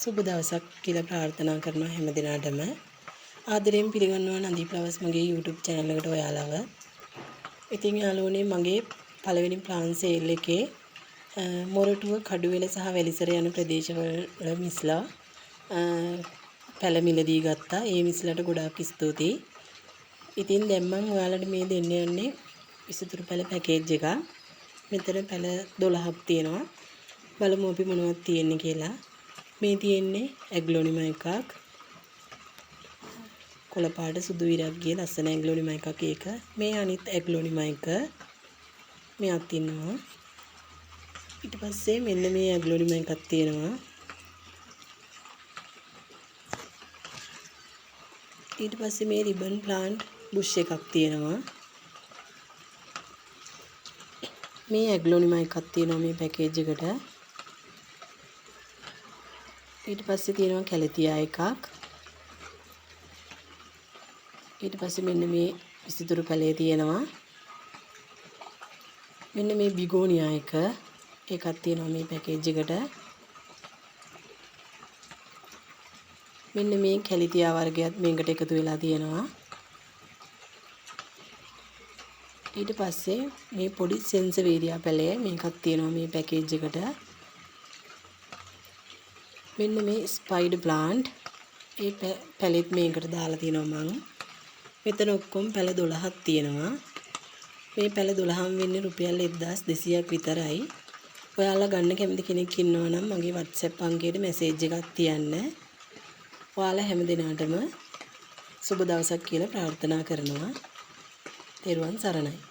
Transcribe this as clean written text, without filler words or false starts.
සුබ දවසක් කියලා ප්‍රාර්ථනා කරනවා හැම දිනකටම. ආදරයෙන් පිළිගන්නවා නදී ෆ්ලවර්ස් මගේ YouTube channel එකට ඔයාලව. ඉතින් යාළුවනේ මගේ පළවෙනි ප්ලාන් සේල් එකේ මොරටුව කඩුවෙල සහ වැලිසර යන ප්‍රදේශවල මිස්ලා පැල මිලදී ගත්තා. ඒ මිස්ලට ගොඩාක් ස්තුතියි. ඉතින් දැන් මම ඔයාලට මේ දෙන්න යන්නේ විසිතුරු පැල පැකේජ් එකක්. මෙතන පැල 12ක් තියෙනවා. බලමු අපි මොනවද තියෙන්නේ කියලා. මේ තියෙන්නේ ඇග්ලොනිමා එකක්. කොළ පාට සුදු විරක් ගිය ලස්සන ඇග්ලොනිමා එකක් ඒක. මේ අනිත් ඇග්ලොනිමා එක. මෙයක් තියෙනවා. ඊට පස්සේ මෙන්න මේ ඇග්ලොනිමා එකක් තියෙනවා. ඊට පස්සේ මේ රිබන් ප්ලාන්ට් බුෂ් එකක් තියෙනවා. මේ ඇග්ලොනිමා එකක් තියෙනවා මේ පැකේජ් එකට. ඊට පස්සේ තියෙනවා කැලතියා එකක්. ඊට පස්සේ මෙන්න මේ විසිතුරු පැලේ තියෙනවා. මෙන්න මේ බිගෝනියා එක. ඒකක් තියෙනවා මේ පැකේජ් එකට. මෙන්න මේ කැලතියා වර්ගයත් මේකට එකතු වෙලා තියෙනවා. ඊට පස්සේ මේ පොඩි සෙන්සවේරියා පැලේ මේකක් තියෙනවා මේ පැකේජ් එකට. මෙන්න මේ ස්පයිඩර් ප්ලාන්ට් ඒ පැලෙත් මේකට දාලා තියෙනවා මම. මෙතන ඔක්කොම පැල 12ක් තියෙනවා. මේ පැල 12න් වෙන්නේ රුපියල් 1200ක් විතරයි. ඔයාලා ගන්න කැමති කෙනෙක් ඉන්නවා නම් මගේ WhatsApp අංකයට මැසේජ් එකක් තියන්න. ඔයාලා හැම දිනකටම සුබ දවසක් කියලා ප්‍රාර්ථනා කරනවා. තෙරුවන් සරණයි.